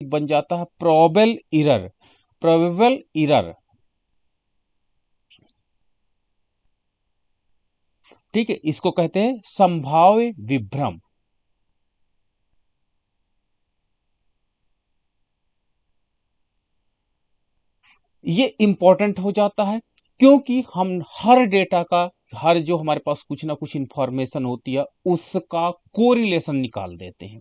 बन जाता है प्रोबेबल इरर। प्रोबेबल इरर, ठीक है, इसको कहते हैं संभाव्य विभ्रम। ये इंपॉर्टेंट हो जाता है क्योंकि हम हर डेटा का, हर जो हमारे पास कुछ ना कुछ इंफॉर्मेशन होती है उसका कोरिलेशन निकाल देते हैं।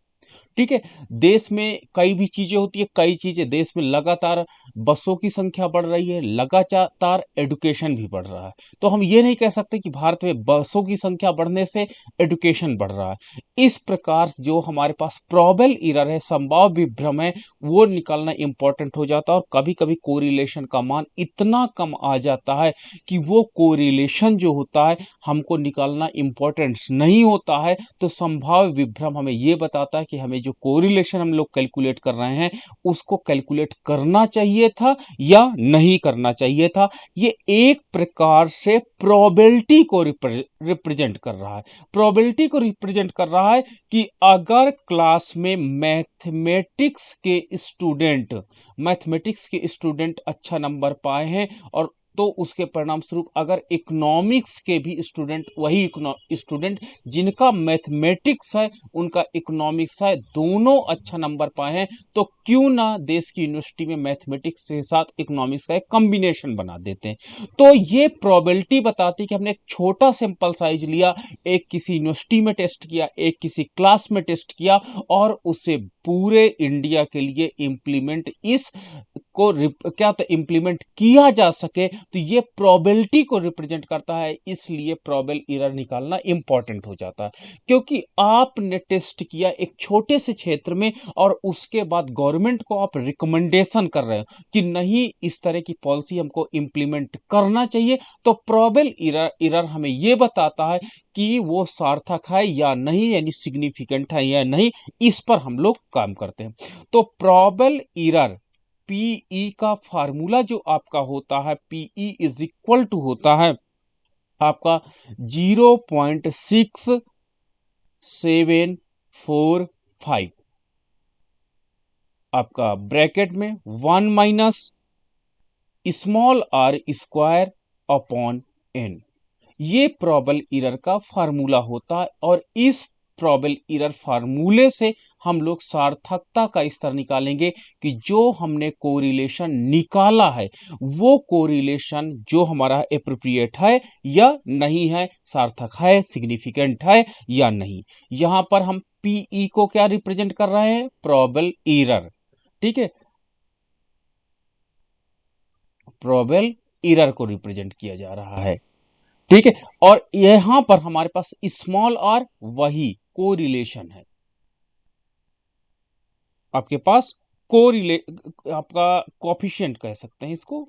ठीक है, देश में कई भी चीजें होती है, कई चीजें देश में लगातार बसों की संख्या बढ़ रही है, लगातार एडुकेशन भी बढ़ रहा है। तो हम ये नहीं कह सकते कि भारत में बसों की संख्या बढ़ने से एडुकेशन बढ़ रहा है। इस प्रकार जो हमारे पास प्रोबेबल एरर है, संभाव्य विभ्रम है, वो निकालना इंपॉर्टेंट हो जाता है। और कभी कभी कोरिलेशन का मान इतना कम आ जाता है कि वो कोरिलेशन जो होता है हमको निकालना इंपॉर्टेंट नहीं होता है। तो संभाव्य विभ्रम हमें ये बताता है कि हमें जो कोरिलेशन हम लोग कैलकुलेट कर रहे हैं उसको कैलकुलेट करना चाहिए था या नहीं करना चाहिए था। ये एक प्रकार से प्रोबेबिलिटी को रिप्रेजेंट कर रहा है। प्रोबेबिलिटी को रिप्रेजेंट कर रहा है कि अगर क्लास में मैथमेटिक्स के स्टूडेंट अच्छा नंबर पाए हैं, और तो उसके परिणाम स्वरूप अगर इकोनॉमिक्स के भी स्टूडेंट, वही स्टूडेंट जिनका मैथमेटिक्स है उनका इकोनॉमिक्स है, दोनों अच्छा नंबर पाए हैं, तो क्यों ना देश की यूनिवर्सिटी में मैथमेटिक्स के साथ इकोनॉमिक्स का एक कॉम्बिनेशन बना देते हैं। तो ये प्रोबेबिलिटी बताती है कि हमने एक छोटा सैंपल साइज लिया, एक किसी यूनिवर्सिटी में टेस्ट किया, एक किसी क्लास में टेस्ट किया, और उसे पूरे इंडिया के लिए इम्प्लीमेंट इस को क्या तो इम्प्लीमेंट किया जा सके, तो ये प्रोबेबिलिटी को रिप्रेजेंट करता है। इसलिए प्रोबेबल एरर निकालना इंपॉर्टेंट हो जाता है, क्योंकि आपने टेस्ट किया एक छोटे से क्षेत्र में और उसके बाद गवर्नमेंट को आप रिकमेंडेशन कर रहे हो कि नहीं, इस तरह की पॉलिसी हमको इम्प्लीमेंट करना चाहिए। तो प्रोबेबल एरर हमें यह बताता है कि वो सार्थक है या नहीं, यानी सिग्निफिकेंट है या नहीं। इस पर हम लोग काम करते हैं। तो प्रोबेबल एरर, पीई का फार्मूला जो आपका होता है, पीई इज इक्वल टू होता है आपका 0.6745, आपका ब्रैकेट में 1 minus small R square upon N. ये प्रोबेबल एरर का फार्मूला होता है, और इस प्रोबेबल एरर फार्मूले से हम लोग सार्थकता का स्तर निकालेंगे कि जो हमने कोरिलेशन निकाला है वो कोरिलेशन जो हमारा एप्रोप्रिएट है या नहीं है, सार्थक है, सिग्निफिकेंट है या नहीं। यहां पर हम पीई को क्या रिप्रेजेंट कर रहे हैं, प्रोबेबल एरर। ठीक है, प्रोबेबल एरर को रिप्रेजेंट किया जा रहा है। ठीक है, और यहां पर हमारे पास स्मॉल आर वही कोरिलेशन है, आपके पास कोरिले आपका कोफिशिएंट कह सकते हैं इसको,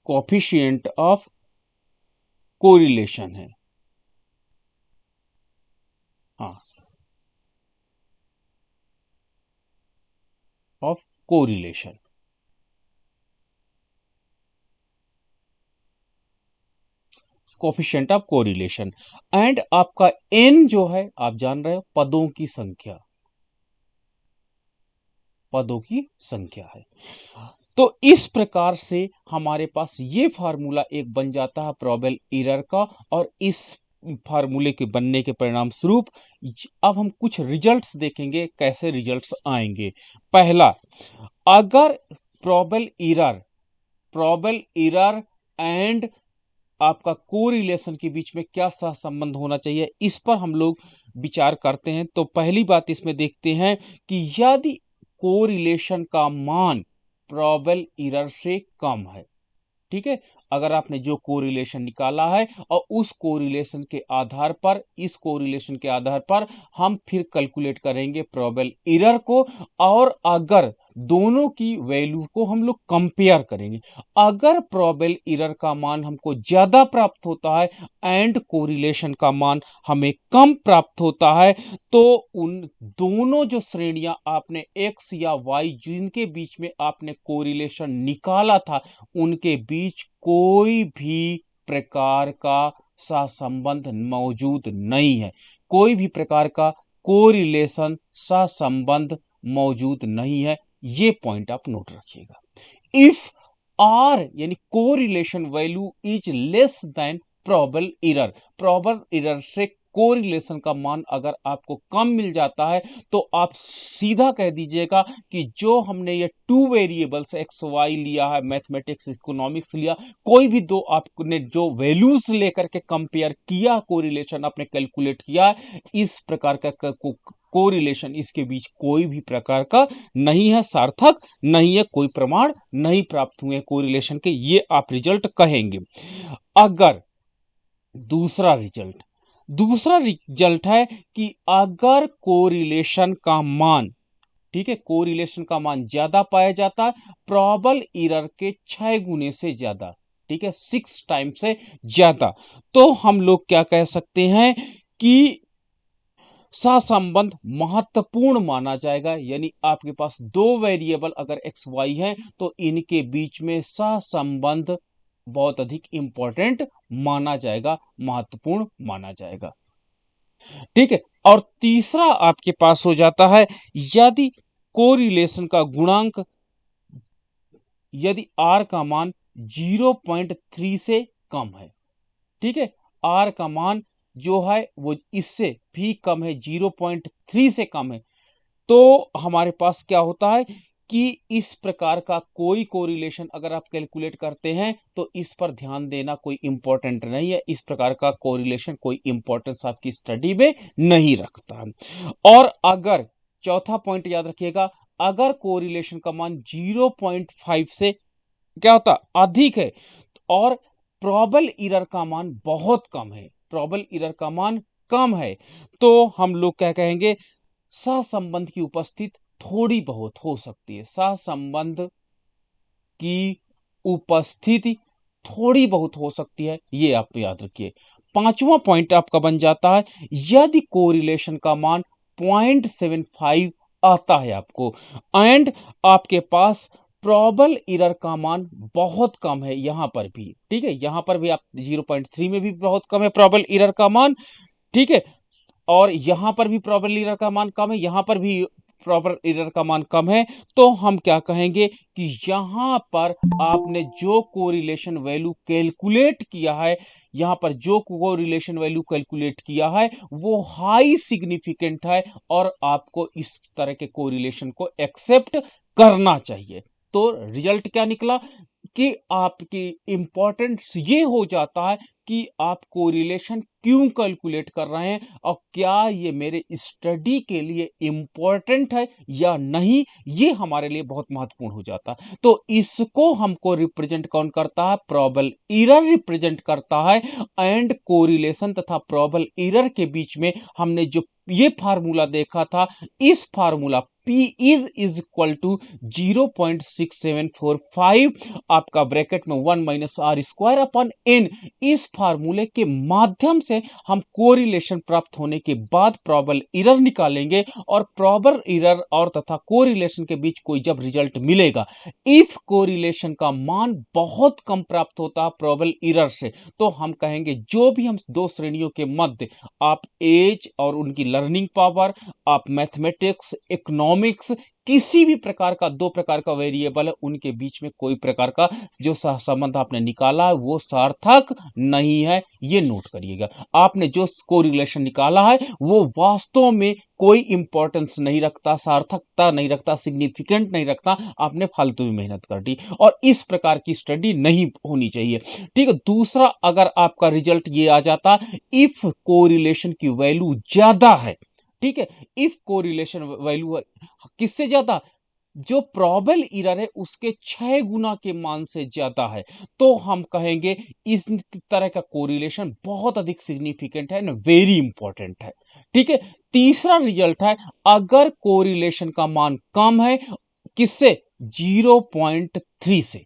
कोफिशिएंट ऑफ कोरिलेशन है। हाँ, of correlation, coefficient of correlation. And आपका एन जो है, आप जान रहे हो, पदों की संख्या, पदों की संख्या है। तो इस प्रकार से हमारे पास ये फार्मूला एक बन जाता है प्रोबेबल एरर का, और इस फार्मूले के बनने के परिणाम स्वरूप अब हम कुछ रिजल्ट्स देखेंगे, कैसे रिजल्ट्स आएंगे। पहला, अगर प्रोबेबल एरर एंड आपका कोरिलेशन के बीच में क्या सहसंबंध होना चाहिए, इस पर हम लोग विचार करते हैं। तो पहली बात इसमें देखते हैं कि यदि कोरिलेशन का मान प्रोबेबल एरर से कम है, ठीक है, अगर आपने जो कोरिलेशन निकाला है और उस कोरिलेशन के आधार पर, इस कोरिलेशन के आधार पर हम फिर कैलकुलेट करेंगे प्रोबेबल एरर को। और अगर दोनों की वैल्यू को हम लोग कंपेयर करेंगे। अगर प्रोबेबल एरर का मान हमको ज्यादा प्राप्त होता है एंड कोरिलेशन का मान हमें कम प्राप्त होता है, तो उन दोनों जो श्रेणियां आपने x या y जिनके बीच में आपने कोरिलेशन निकाला था, उनके बीच कोई भी प्रकार का सहसंबंध मौजूद नहीं है। कोई भी प्रकार का कोरिलेशन सहसंबंध मौजूद नहीं है। ये पॉइंट आप नोट रखिएगा। इफ आर यानी correlation value is less than probable error, probable error से कोरिलेशन का मान अगर आपको कम मिल जाता है, तो आप सीधा कह दीजिएगा कि जो हमने ये टू वेरिएबल्स एक्स वाई लिया है, मैथमेटिक्स इकोनॉमिक्स लिया, कोई भी दो आपने जो वैल्यूज लेकर के कंपेयर किया, कोरिलेशन आपने कैलकुलेट किया, इस प्रकार का कोरिलेशन इसके बीच कोई भी प्रकार का नहीं है, सार्थक नहीं है, कोई प्रमाण नहीं प्राप्त हुए कोरिलेशन के, ये आप रिजल्ट कहेंगे। अगर दूसरा रिजल्ट है कि अगर कोरिलेशन का मान, ठीक है, कोरिलेशन का मान ज्यादा पाया जाता है, प्रोबेबल एरर के 6 गुने से ज्यादा, ठीक है, 6 टाइम से ज्यादा, तो हम लोग क्या कह सकते हैं कि सहसंबंध महत्वपूर्ण माना जाएगा। यानी आपके पास दो वेरिएबल अगर एक्स वाई है, तो इनके बीच में सहसंबंध बहुत अधिक इंपॉर्टेंट माना जाएगा, महत्वपूर्ण माना जाएगा। ठीक है। और तीसरा आपके पास हो जाता है, यदि कोरिलेशन का गुणांक, यदि आर का मान 0.3 से कम है, ठीक है, आर का मान जो है वो इससे भी कम है, 0.3 से कम है, तो हमारे पास क्या होता है कि इस प्रकार का कोई कोरिलेशन अगर आप कैलकुलेट करते हैं, तो इस पर ध्यान देना कोई इंपॉर्टेंट नहीं है। इस प्रकार का कोरिलेशन कोई इंपॉर्टेंस आपकी स्टडी में नहीं रखता। और अगर चौथा पॉइंट याद रखिएगा, अगर कोरिलेशन का मान 0.5 से क्या होता अधिक है और प्रोबेबल एरर का मान बहुत कम है, प्रोबेबल एरर का मान कम है, तो हम लोग क्या कहेंगे, सहसंबंध की उपस्थिति थोड़ी बहुत हो सकती है, सहसंबंध की उपस्थिति थोड़ी बहुत हो सकती है, ये आप याद रखिए। पांचवा पॉइंट आपका बन जाता है, यदि कोरिलेशन का मान 0.75 आता है आपको एंड आपके पास प्रोबेबल एरर का मान बहुत कम है, यहां पर भी, ठीक है, यहां पर भी आप 0.3 में भी बहुत कम है प्रोबेबल एरर का मान, ठीक है, और यहां पर भी प्रोबेबल एरर का मान कम है, यहां पर भी प्रोबेबल एरर का मान कम है, तो हम क्या कहेंगे कि यहां पर आपने जो कोरिलेशन वैल्यू कैलकुलेट किया है, यहां पर जो कोरिलेशन वैल्यू कैलकुलेट किया है वो हाई सिग्निफिकेंट है और आपको इस तरह के कोरिलेशन को एक्सेप्ट करना चाहिए। तो रिजल्ट क्या निकला कि आपकी इंपॉर्टेंस ये हो जाता है कि आप कोरिलेशन क्यों कैलकुलेट कर रहे हैं और क्या ये मेरे स्टडी के लिए इंपॉर्टेंट है या नहीं, ये हमारे लिए बहुत महत्वपूर्ण हो जाता है। तो इसको हमको रिप्रेजेंट कौन करता है, प्रोबेबल एरर रिप्रेजेंट करता है एंड कोरिलेशन तथा प्रोबेबल एरर के बीच में हमने जो ये फार्मूला देखा था, इस formula P is equal to 0.6745 आपका ब्रैकेट में 1 minus R square upon N, इस फार्मूले के माध्यम से हम कोरिलेशन प्राप्त होने के बाद प्रोबेबल एरर निकालेंगे और प्रोबेबल एरर और तथा कोरिलेशन के बीच कोई जब रिजल्ट मिलेगा, इफ कोरिलेशन का मान बहुत कम प्राप्त होता है प्रोबेबल एरर से, तो हम कहेंगे जो भी हम दो श्रेणियों के मध्य, आप एज और उनकी लर्निंग पावर, आप मैथमेटिक्स इकोनॉमिक्स, किसी भी प्रकार का दो प्रकार का वेरिएबल है, उनके बीच में कोई प्रकार का जो सहसंबंध आपने निकाला है वो सार्थक नहीं है, ये नोट करिएगा। आपने जो कोरिलेशन निकाला है वो वास्तव में कोई इंपॉर्टेंस नहीं रखता, सार्थकता नहीं रखता, सिग्निफिकेंट नहीं रखता, आपने फालतू में मेहनत कर दी और इस प्रकार की स्टडी नहीं होनी चाहिए। ठीक है। दूसरा, अगर आपका रिजल्ट ये आ जाता, इफ कोरिलेशन की वैल्यू ज्यादा है, ठीक है, इफ कोरिलेशन वैल्यू किससे ज्यादा, जो प्रोबेबल एरर है उसके 6 गुना के मान से ज्यादा है, तो हम कहेंगे इस तरह का कोरिलेशन बहुत अधिक सिग्निफिकेंट है, वेरी इंपॉर्टेंट है। ठीक है। तीसरा रिजल्ट है, अगर कोरिलेशन का मान कम है किससे? 0.3 से,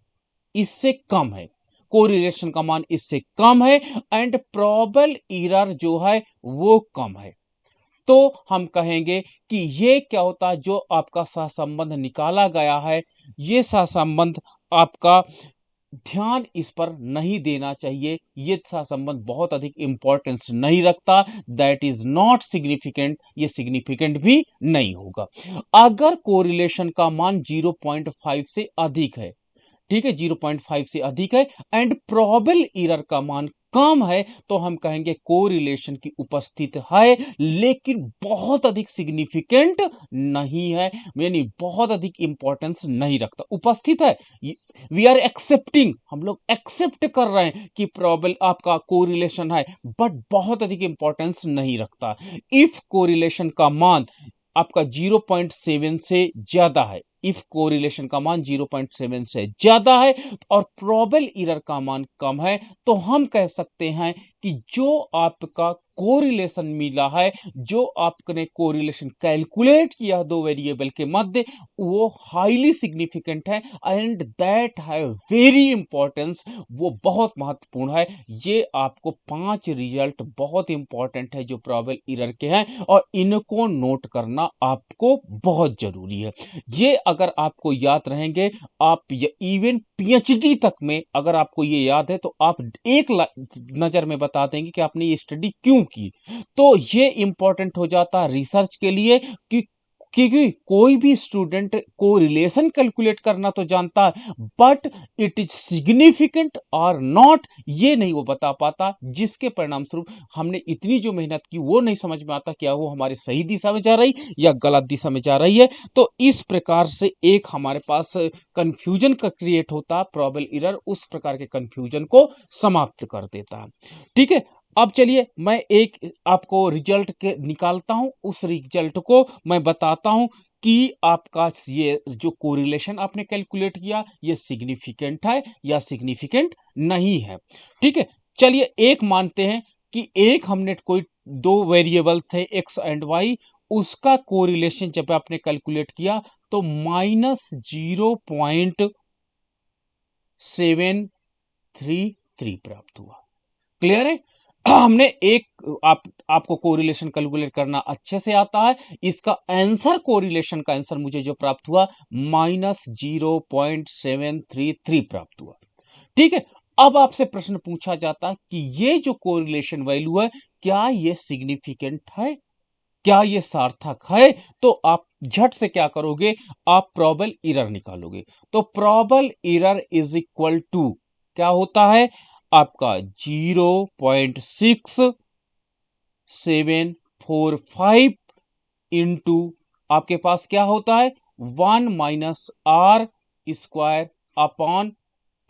इससे कम है, कोरिलेशन का मान इससे कम है एंड प्रोबेबल एरर जो है वो कम है। तो हम कहेंगे कि ये क्या होता है, जो आपका सहसंबंध निकाला गया है, ये सहसंबंध आपका ध्यान इस पर नहीं देना चाहिए, ये सहसंबंध बहुत अधिक इंपॉर्टेंस नहीं रखता, दैट इज नॉट सिग्निफिकेंट, ये सिग्निफिकेंट भी नहीं होगा। अगर कोरिलेशन का मान 0.5 से अधिक है, ठीक है, 0.5 से अधिक है एंड प्रोबेबल एरर का मान कम है, तो हम कहेंगे कोरिलेशन की उपस्थित है, लेकिन बहुत अधिक सिग्निफिकेंट नहीं है, यानी बहुत अधिक इंपॉर्टेंस नहीं रखता, उपस्थित है, वी आर एक्सेप्टिंग, हम लोग एक्सेप्ट कर रहे हैं कि प्रोबेबल आपका कोरिलेशन है, बट बहुत अधिक इंपॉर्टेंस नहीं रखता। इफ कोरिलेशन का मान आपका 0.7 से ज्यादा है, इफ कोरिलेशन का मान 0.7 से ज्यादा है और प्रोबेबल एरर का मान कम है, तो हम कह सकते हैं कि जो आपका कोरिलेशन मिला है, जो आपने कोरिलेशन कैलकुलेट किया दो वेरिएबल के मध्य, वो हाईली सिग्निफिकेंट है एंड दैट है वेरी इंपॉर्टेंस, वो बहुत महत्वपूर्ण है। ये आपको 5 रिजल्ट बहुत इंपॉर्टेंट है जो प्रोबेबल एरर के हैं, और इनको नोट करना आपको बहुत जरूरी है। ये अगर आपको याद रहेंगे, आप इवन पीएचडी तक में अगर आपको ये याद है, तो आप एक नजर में बता देंगे कि आपने ये स्टडी क्यों की। तो ये इंपॉर्टेंट हो जाता है रिसर्च के लिए कि क्योंकि कोई भी स्टूडेंट को रिलेशन कैलकुलेट करना तो जानता है, बट इट इज सिग्निफिकेंट और नॉट, ये नहीं वो बता पाता, जिसके परिणाम स्वरूप हमने इतनी जो मेहनत की वो नहीं समझ में आता क्या वो हमारे सही दिशा में जा रही या गलत दिशा में जा रही है। तो इस प्रकार से एक हमारे पास कंफ्यूजन का क्रिएट होता है, प्रोबेबल एरर उस प्रकार के कंफ्यूजन को समाप्त कर देता है। ठीक है, अब चलिए मैं एक आपको रिजल्ट के निकालता हूं, उस रिजल्ट को मैं बताता हूं कि आपका ये जो कोरिलेशन आपने कैलकुलेट किया ये सिग्निफिकेंट है या सिग्निफिकेंट नहीं है। ठीक है, चलिए एक मानते हैं कि एक हमने कोई दो वेरिएबल थे एक्स एंड वाई, उसका कोरिलेशन जब आपने कैलकुलेट किया तो -0.733 प्राप्त हुआ। क्लियर है? हमने एक आपको कोरिलेशन कैलकुलेट करना अच्छे से आता है, इसका आंसर कोरिलेशन का आंसर मुझे जो प्राप्त हुआ -0.733 प्राप्त हुआ। ठीक है, अब आपसे प्रश्न पूछा जाता है कि ये जो कोरिलेशन वैल्यू है क्या ये सिग्निफिकेंट है, क्या ये सार्थक है? तो आप झट से क्या करोगे, आप प्रोबेबल एरर निकालोगे। तो probable error is equal to क्या होता है आपका 0.6745 इंटू आपके पास क्या होता है 1 - r² अपॉन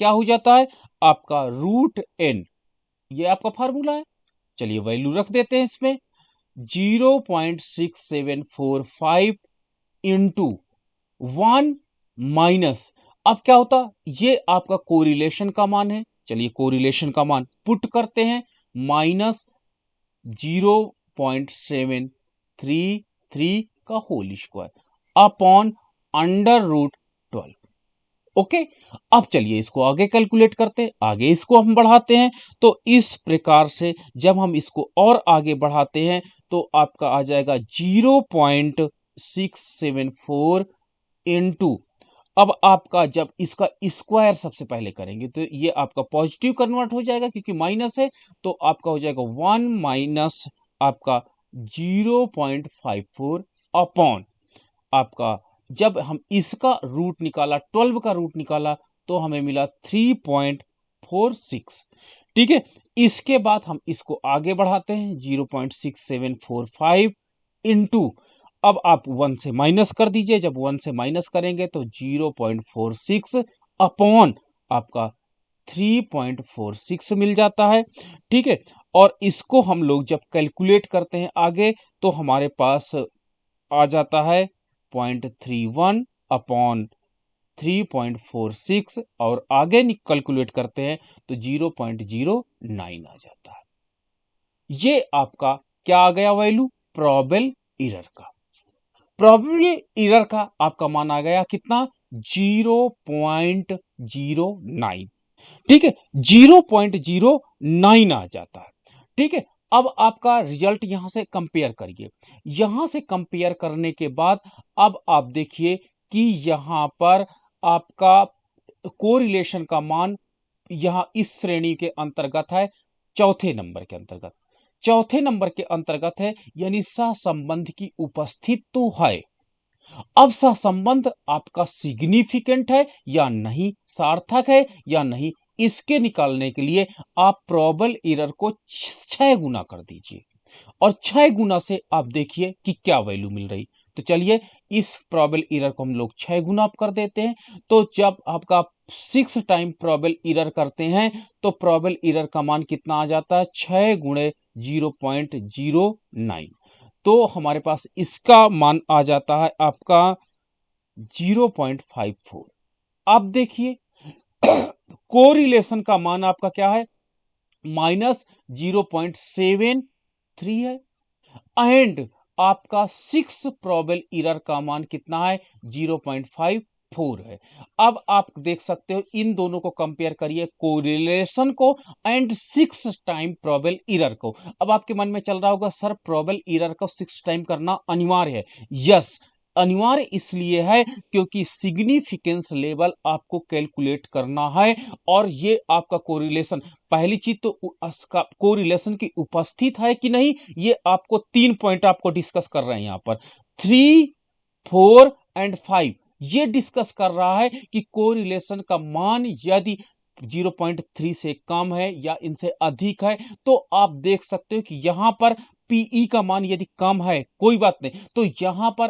क्या हो जाता है आपका √n, ये आपका फार्मूला है। चलिए वैल्यू रख देते हैं इसमें 0.6745 इंटू 1 माइनस, अब क्या होता, ये आपका कोरिलेशन का मान है, चलिए कोरिलेशन का मान पुट करते हैं -0.733 का होल स्क्वायर अपॉन √12। ओके, अब चलिए इसको आगे कैलकुलेट करते हैं, आगे इसको हम बढ़ाते हैं। तो इस प्रकार से जब हम इसको और आगे बढ़ाते हैं तो आपका आ जाएगा 0.674 इंटू, अब आपका जब इसका स्क्वायर सबसे पहले करेंगे तो ये आपका पॉजिटिव कन्वर्ट हो जाएगा क्योंकि माइनस है, तो आपका हो जाएगा 1 माइनस आपका 0.54 अपॉन आपका, जब हम इसका रूट निकाला 12 का रूट निकाला तो हमें मिला 3.46। ठीक है, इसके बाद हम इसको आगे बढ़ाते हैं 0.6745 इंटू, अब आप 1 से माइनस कर दीजिए, जब 1 से माइनस करेंगे तो 0.46 अपॉन आपका 3.46 मिल जाता है। ठीक है, और इसको हम लोग जब कैलकुलेट करते हैं आगे तो हमारे पास आ जाता है 0.31 अपॉन 3.46 और आगे कैलकुलेट करते हैं तो 0.09 आ जाता है। ये आपका क्या आ गया वैल्यू प्रोबेबल एरर का। प्रोबेबल एरर का आपका मान आ गया कितना 0.09। ठीक है, 0.09 आ जाता है। ठीक है, अब आपका रिजल्ट यहां से कंपेयर करिए। यहां से कंपेयर करने के बाद अब आप देखिए कि यहां पर आपका कोरिलेशन का मान यहां इस श्रेणी के अंतर्गत है, चौथे नंबर के अंतर्गत, चौथे नंबर के अंतर्गत है, यानी सहसंबंध की उपस्थित तो है। अब सहसंबंध आपका सिग्निफिकेंट है या नहीं, सार्थक है या नहीं, इसके निकालने के लिए आप प्रोबेबल एरर को 6 गुना कर दीजिए और 6 गुना से आप देखिए कि क्या वैल्यू मिल रही। तो चलिए इस प्रोबेबल एरर को हम लोग 6 गुना कर देते हैं। तो जब आपका 6 टाइम प्रोबेबल एरर करते हैं तो प्रोबेबल एरर का मान कितना आ जाता है, 6 गुणे 0.09। तो हमारे पास इसका मान आ जाता है आपका 0.54। अब देखिए कोरिलेशन का मान आपका क्या है, -0.73 है एंड आपका 6 प्रोबेबल एरर का मान कितना है, 0.54 है। अब आप देख सकते हो इन दोनों को कंपेयर करिए, कोरिलेशन को एंड 6 टाइम प्रोबेबल एरर को। अब आपके मन में चल रहा होगा सर प्रोबेबल एरर को 6 टाइम करना अनिवार्य है। यस, अनिवार्य इसलिए है क्योंकि सिग्निफिकेंस लेवल आपको कैलकुलेट करना है और ये आपका कोरिलेशन, पहली चीज तो कोरिलेशन की उपस्थित है कि नहीं, ये आपको 3 पॉइंट आपको डिस्कस कर रहे हैं यहां पर, 3, 4 एंड 5 ये डिस्कस कर रहा है कि कोरिलेशन का मान यदि 0.3 से कम है या इनसे अधिक है तो आप देख सकते हो कि यहां पर पीई का मान यदि कम है कोई बात नहीं, तो यहां पर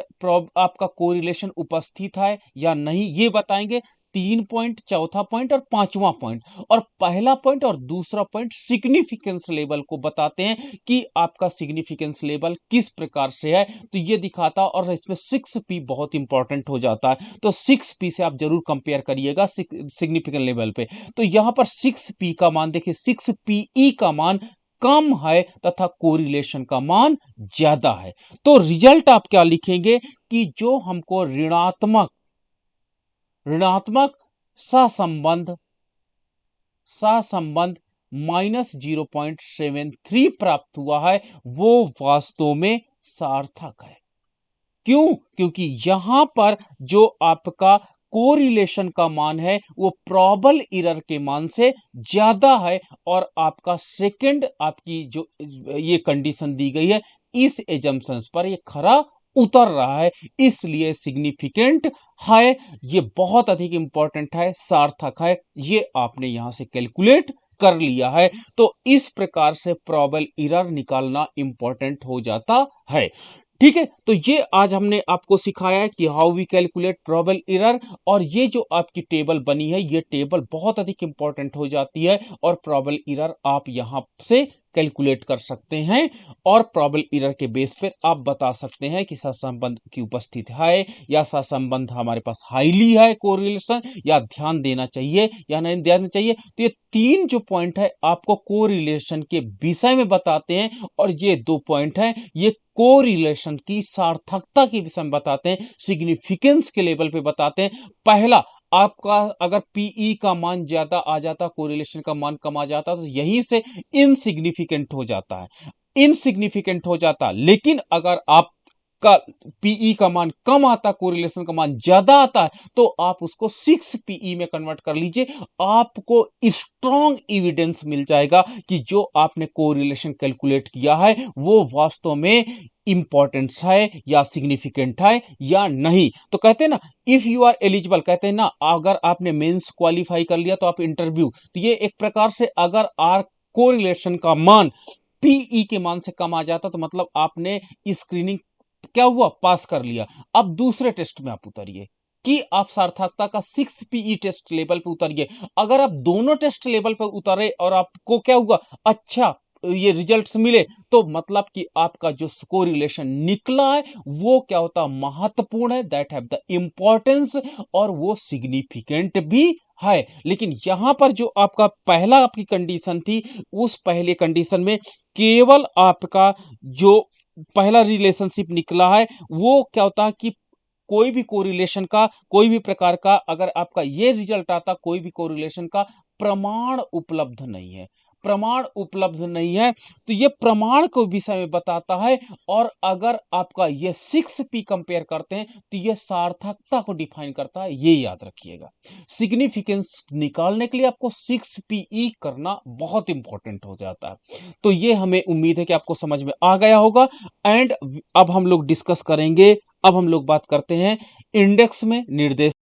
आपका कोरिलेशन उपस्थित है या नहीं ये बताएंगे। 3 पॉइंट, चौथा पॉइंट और पांचवा पॉइंट, और पहला पॉइंट और दूसरा पॉइंट सिग्निफिकेंस लेवल को बताते हैं कि आपका सिग्निफिकेंस लेवल किस प्रकार से है। तो ये दिखाता और इसमें 6p बहुत इंपॉर्टेंट हो जाता है, तो 6p से आप जरूर कंपेयर करिएगा सिग्निफिकेंट लेवल पे। तो यहां पर 6p का मान देखिए, 6pe का मान कम है तथा कोरिलेशन का मान ज्यादा है। तो रिजल्ट आप क्या लिखेंगे कि जो हमको ऋणात्मक ऋणात्मक सहसंबंध सहसंबंध -0.73 प्राप्त हुआ है वो वास्तव में सार्थक है। क्यों? क्योंकि यहां पर जो आपका कोरिलेशन का मान है वो प्रोबेबल एरर के मान से ज्यादा है और आपका सेकंड आपकी जो ये कंडीशन दी गई है इस एजम्पशंस पर ये खरा उतर रहा है, इसलिए सिग्निफिकेंट है, ये बहुत अधिक इंपॉर्टेंट है, सार्थक है, ये आपने यहां से कैलकुलेट कर लिया है। तो इस प्रकार से प्रोबेबल एरर निकालना इंपॉर्टेंट हो जाता है। ठीक है, तो ये आज हमने आपको सिखाया है कि how we calculate probable error, और ये जो आपकी टेबल बनी है ये टेबल बहुत अधिक इंपॉर्टेंट हो जाती है और प्रोबेबल एरर आप यहां से कैलकुलेट कर सकते हैं और प्रोबेबल एरर के बेस पर आप बता सकते हैं कि सहसंबंध की उपस्थित है या सहसंबंध हमारे पास हाईली है कोरिलेशन, या ध्यान देना चाहिए या नहीं देना चाहिए। तो ये 3 जो पॉइंट है आपको कोरिलेशन के विषय में बताते हैं और ये 2 पॉइंट है ये कोरिलेशन की सार्थकता के विषय में बताते हैं, सिग्निफिकेंस के लेवल पे बताते हैं। पहला, आपका अगर पीई का मान ज्यादा आ जाता, कोरिलेशन का मान कम आ जाता, तो यहीं से इनसिग्निफिकेंट हो जाता है, इनसिग्निफिकेंट हो जाता। लेकिन अगर आप का पीई का मान कम आता, कोरिलेशन का मान ज्यादा आता है, तो आप उसको 6pe में कन्वर्ट कर लीजिए, आपको स्ट्रॉन्ग एविडेंस मिल जाएगा कि जो आपने कोरिलेशन कैलकुलेट किया है वो वास्तव में इंपॉर्टेंस है या सिग्निफिकेंट है या नहीं। तो कहते हैं ना, इफ यू आर एलिजिबल, कहते हैं ना अगर आपने मेंस क्वालिफाई कर लिया तो आप इंटरव्यू, तो ये एक प्रकार से अगर आर कोरिलेशन का मान पीई के मान से कम आ जाता तो मतलब आपने स्क्रीनिंग क्या हुआ, पास कर लिया। अब दूसरे टेस्ट में आप उतरिए कि आप सार्थकता का 6pe टेस्ट लेवल पे उतरिए। अगर आप दोनों टेस्ट लेवल पे उतरे और आपको क्या हुआ, अच्छा ये रिजल्ट्स मिले, तो मतलब कि आपका जो कोरिलेशन निकला है वो क्या होता, महत्वपूर्ण है, दैट हैव द इंपॉर्टेंस, और वो सिग्निफिकेंट भी है। लेकिन यहां पर जो आपका पहला आपकी कंडीशन थी, उस पहले कंडीशन में केवल आपका जो पहला रिलेशनशिप निकला है, वो क्या होता है कि कोई भी कोरिलेशन का, कोई भी प्रकार का अगर आपका ये रिजल्ट आता, कोई भी कोरिलेशन का प्रमाण उपलब्ध नहीं है, प्रमाण उपलब्ध नहीं है, तो ये प्रमाण को विषय में बताता है। और अगर आपका ये 6p कंपेयर करते हैं तो ये सार्थकता को डिफाइन करता है, ये याद रखिएगा। सिग्निफिकेंस निकालने के लिए आपको 6pe करना बहुत इंपॉर्टेंट हो जाता है। तो ये हमें उम्मीद है कि आपको समझ में आ गया होगा। एंड अब हम लोग डिस्कस करेंगे, अब हम लोग बात करते हैं इंडेक्स में निर्देश